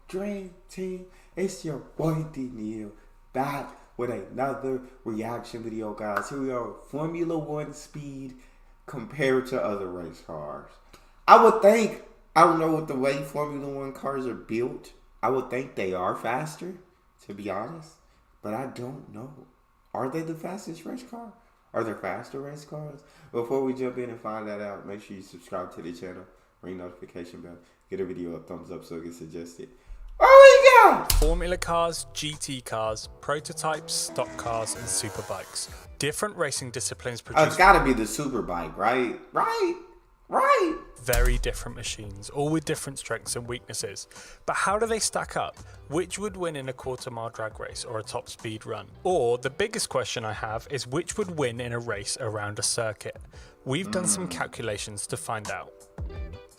Dream Team? It's your boy Neal back with another reaction video, guys. Here we are, Formula One speed compared to other race cars. I would think, I don't know what the way Formula One cars are built. I would think they are faster, to be honest, but I don't know. Are they the fastest race car? Are there faster race cars? Before we jump in and find that out, make sure you subscribe to the channel, ring notification bell, get a video a thumbs up so it gets suggested. Oh my God! Formula cars, GT cars, prototypes, stock cars, and superbikes. Different racing disciplines produce It's gotta be the superbike, right? Right. Very different machines, all with different strengths and weaknesses. But how do they stack up? Which would win in a quarter-mile drag race or a top speed run? Or the biggest question I have is which would win in a race around a circuit? We've done some calculations to find out.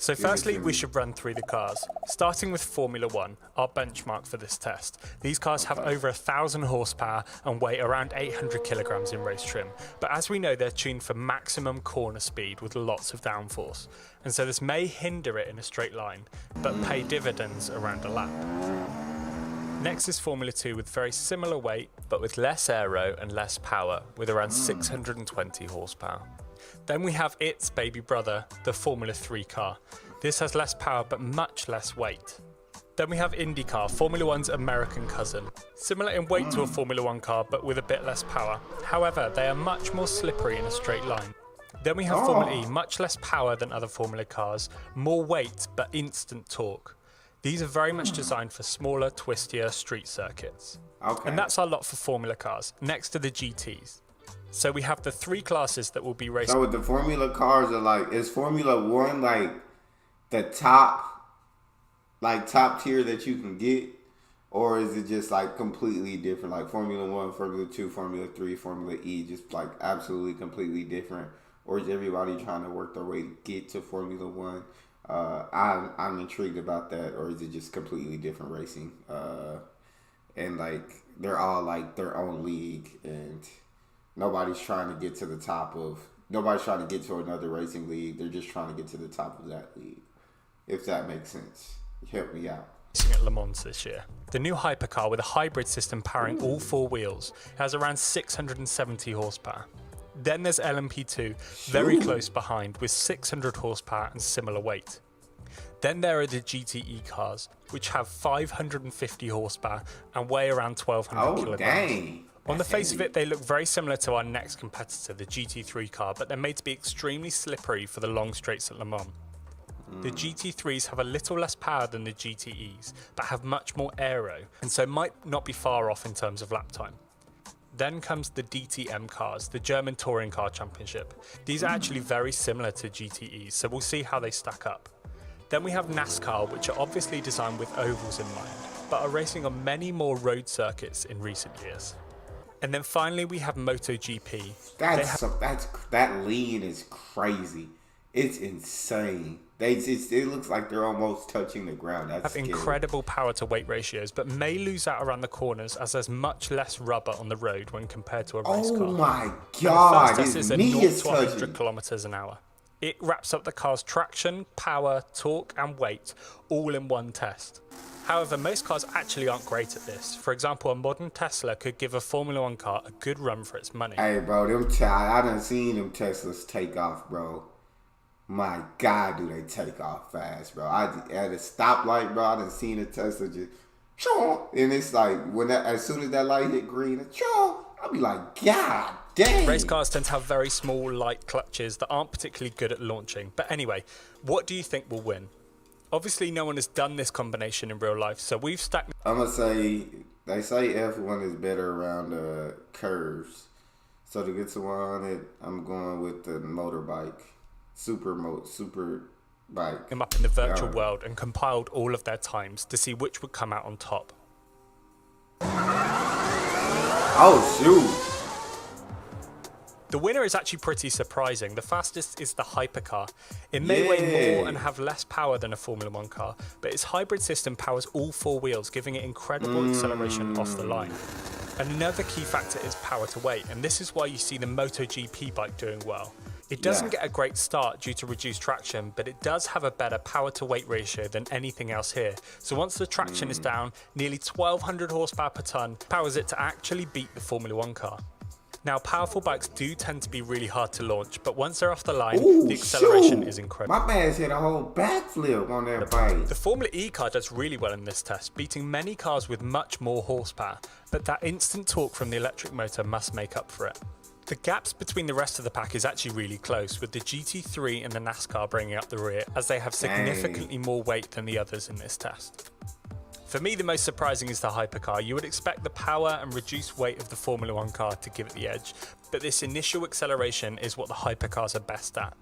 So firstly, we should run through the cars. Starting with Formula One, our benchmark for this test. These cars have over 1,000 horsepower and weigh around 800 kilograms in race trim. But as we know, they're tuned for maximum corner speed with lots of downforce. And so this may hinder it in a straight line, but pay dividends around a lap. Next is Formula 2 with very similar weight, but with less aero and less power, with around 620 horsepower. Then we have its baby brother, the Formula 3 car. This has less power but much less weight. Then we have IndyCar, Formula 1's American cousin. Similar in weight to a Formula 1 car but with a bit less power. However, they are much more slippery in a straight line. Then we have Formula E, much less power than other Formula cars, more weight but instant torque. These are very much designed for smaller, twistier street circuits. And that's our lot for Formula cars. Next are the GTs. So we have the three classes that will be racing. So with the Formula cars are like, is Formula One like the top tier that you can get? Or is it just like completely different? Like Formula One, Formula Two, Formula Three, Formula E, just like absolutely completely different? Or is everybody trying to work their way to get to Formula One? I'm intrigued about that. Or is it just completely different racing? And like they're all like their own league, and nobody's trying to get to the top of, nobody's trying to get to another racing league. They're just trying to get to the top of that league. If that makes sense. Help me out. Racing at Le Mans this year. The new hypercar with a hybrid system powering all four wheels has around 670 horsepower. Then there's LMP2, very close behind with 600 horsepower and similar weight. Then there are the GTE cars, which have 550 horsepower and weigh around 1,200 kilograms. Dang. On the face of it, they look very similar to our next competitor, the GT3 car, but they're made to be extremely slippery for the long straights at Le Mans. The GT3s have a little less power than the GTEs, but have much more aero, and so might not be far off in terms of lap time. Then comes the DTM cars, the German Touring Car Championship. These are actually very similar to GTEs, so we'll see how they stack up. Then we have NASCAR, which are obviously designed with ovals in mind, but are racing on many more road circuits in recent years. And then finally we have MotoGP. That lean is crazy. It's insane. It looks like they're almost touching the ground. That's have incredible power to weight ratios, but may lose out around the corners as there's much less rubber on the road when compared to a race car. Oh my God! The first test is at 0 to 100 touching. kilometers an hour. It wraps up the car's traction, power, torque, and weight all in one test. However, most cars actually aren't great at this. For example, a modern Tesla could give a Formula One car a good run for its money. Hey, bro, I done seen them Teslas take off, bro. My God, do they take off fast, bro. At a stoplight, bro, I done seen a Tesla just, and it's like, as soon as that light hit green, I'll be like, God dang. Race cars tend to have very small, light clutches that aren't particularly good at launching. But anyway, what do you think will win? Obviously, no one has done this combination in real life, so we've stacked. I'm going to say, they say F1 is better around curves. So to get to 100, I'm going with the motorbike. Super bike. Them up in the virtual world and compiled all of their times to see which would come out on top. Oh, shoot. The winner is actually pretty surprising. The fastest is the hypercar. It may weigh more and have less power than a Formula One car, but its hybrid system powers all four wheels, giving it incredible acceleration off the line. And another key factor is power to weight, and this is why you see the MotoGP bike doing well. It doesn't get a great start due to reduced traction, but it does have a better power to weight ratio than anything else here. So once the traction is down, nearly 1200 horsepower per ton powers it to actually beat the Formula One car. Now, powerful bikes do tend to be really hard to launch, but once they're off the line, the acceleration is incredible. My man's hit a whole backflip on that bike. The Formula E car does really well in this test, beating many cars with much more horsepower, but that instant torque from the electric motor must make up for it. The gaps between the rest of the pack is actually really close, with the GT3 and the NASCAR bringing up the rear, as they have significantly more weight than the others in this test. For me, the most surprising is the hypercar. You would expect the power and reduced weight of the Formula One car to give it the edge, but this initial acceleration is what the hypercars are best at.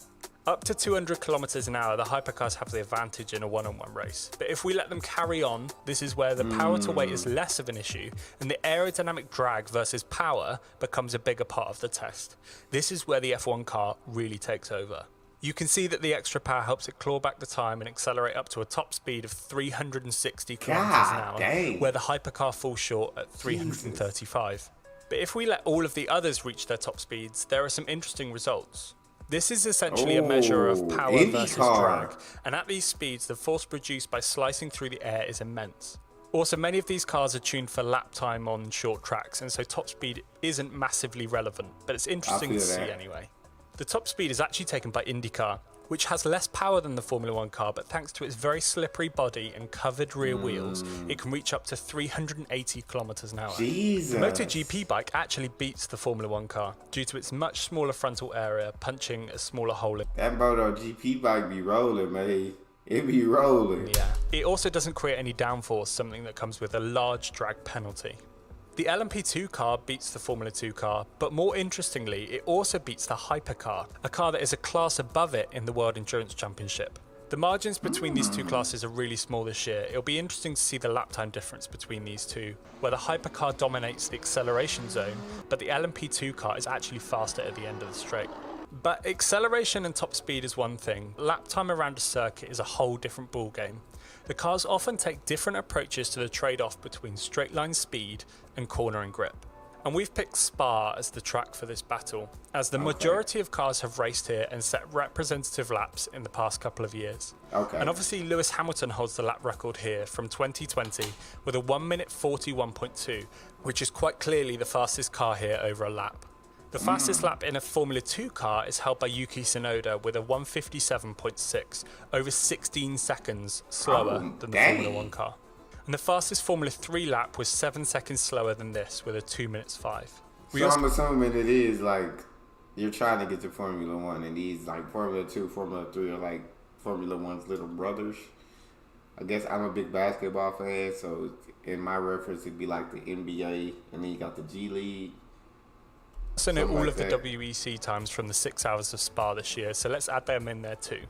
Up to 200 kilometers an hour, the hypercars have the advantage in a one-on-one race. But if we let them carry on, this is where the power to weight is less of an issue, and the aerodynamic drag versus power becomes a bigger part of the test. This is where the F1 car really takes over. You can see that the extra power helps it claw back the time and accelerate up to a top speed of 360 kilometers an hour, where the hypercar falls short at 335. But if we let all of the others reach their top speeds, there are some interesting results. This is essentially a measure of power versus drag, and at these speeds, the force produced by slicing through the air is immense. Also, many of these cars are tuned for lap time on short tracks, and so top speed isn't massively relevant, but it's interesting to see anyway. The top speed is actually taken by IndyCar, which has less power than the Formula One car, but thanks to its very slippery body and covered rear wheels, it can reach up to 380 kilometers an hour. Jesus. The MotoGP bike actually beats the Formula One car due to its much smaller frontal area, punching a smaller hole in. That MotoGP bike be rolling, man. It be rolling. Yeah. It also doesn't create any downforce, something that comes with a large drag penalty. The LMP2 car beats the Formula 2 car, but more interestingly, it also beats the hypercar, a car that is a class above it in the World Endurance Championship. The margins between these two classes are really small this year. It'll be interesting to see the lap time difference between these two, where the hypercar dominates the acceleration zone, but the LMP2 car is actually faster at the end of the straight. But acceleration and top speed is one thing. Lap time around a circuit is a whole different ballgame. The cars often take different approaches to the trade-off between straight line speed and cornering grip. And we've picked Spa as the track for this battle, as the majority of cars have raced here and set representative laps in the past couple of years. And obviously Lewis Hamilton holds the lap record here from 2020 with a 1 minute 41.2, which is quite clearly the fastest car here over a lap. The fastest lap in a Formula 2 car is held by Yuki Tsunoda with a 157.6, over 16 seconds slower than the Formula 1 car. And the fastest Formula 3 lap was 7 seconds slower than this with a 2 minutes 5. So I'm assuming it is like you're trying to get to Formula 1 and these like Formula 2, Formula 3 are like Formula 1's little brothers. I guess I'm a big basketball fan, so in my reference it'd be like the NBA and then you got the G League. Also know all of the WEC times from the 6 hours of Spa this year, so let's add them in there too.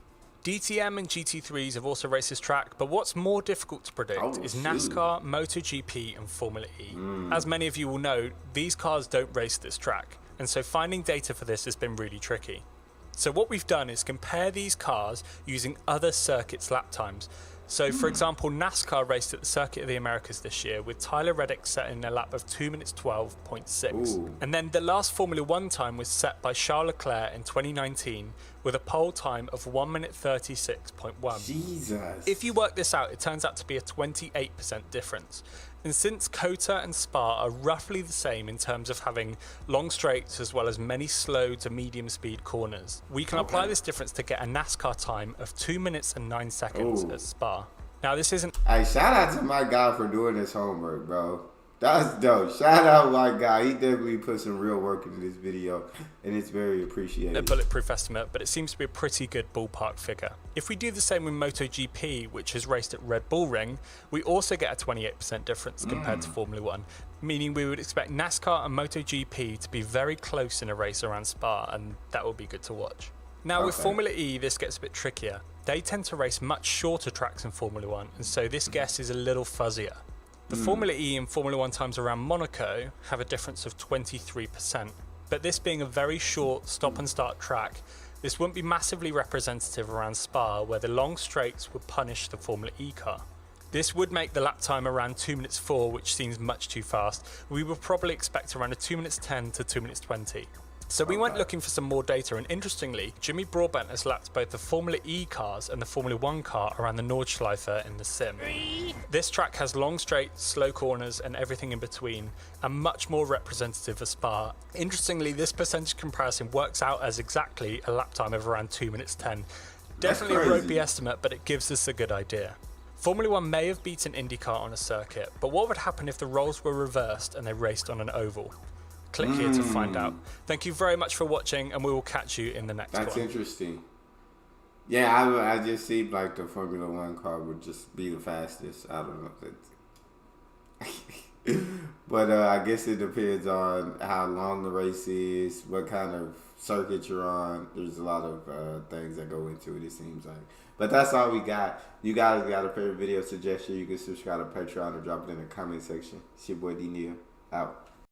DTM and GT3s have also raced this track, but what's more difficult to predict is NASCAR, MotoGP and Formula E. As many of you will know, these cars don't race this track, and so finding data for this has been really tricky. So what we've done is compare these cars using other circuits' lap times. So for example, NASCAR raced at the Circuit of the Americas this year with Tyler Reddick setting a lap of 2 minutes 12.6. And then the last Formula 1 time was set by Charles Leclerc in 2019 with a pole time of 1 minute 36.1. Jesus. If you work this out, it turns out to be a 28% difference. And since COTA and Spa are roughly the same in terms of having long straights as well as many slow to medium speed corners, we can apply this difference to get a NASCAR time of 2 minutes and 9 seconds at Spa. Now this isn't... Hey, shout out to my guy for doing his homework, bro. That's dope. Shout out my guy. He definitely put some real work into this video, and it's very appreciated. A bulletproof estimate, but it seems to be a pretty good ballpark figure. If we do the same with MotoGP, which is raced at Red Bull Ring, we also get a 28% difference compared to Formula 1, meaning we would expect NASCAR and MotoGP to be very close in a race around Spa, and that would be good to watch. Now with Formula E, this gets a bit trickier. They tend to race much shorter tracks than Formula 1, and so this guess is a little fuzzier. The Formula E and Formula 1 times around Monaco have a difference of 23%, but this being a very short stop and start track, this wouldn't be massively representative around Spa, where the long straights would punish the Formula E car. This would make the lap time around 2 minutes 4, which seems much too fast. We would probably expect around a 2 minutes 10 to 2 minutes 20. So we went Okay. looking for some more data, and interestingly, Jimmy Broadbent has lapped both the Formula E cars and the Formula 1 car around the Nordschleife in the sim. This track has long straights, slow corners, and everything in between, and much more representative of Spa. Interestingly, this percentage comparison works out as exactly a lap time of around 2 minutes 10. Definitely a crazy. ropey estimate, but it gives us a good idea. Formula 1 may have beaten IndyCar on a circuit, but what would happen if the roles were reversed and they raced on an oval? Click here to find out. Thank you very much for watching, and we will catch you in the next That's one. interesting. Yeah, I just see like the Formula One car would just be the fastest. I don't know. But I guess it depends on how long the race is, what kind of circuit you're on. There's a lot of things that go into it, it seems like. But that's all we got. You guys got a favorite video suggestion, you can subscribe to Patreon or drop it in the comment section. It's your boy D Neal. Out.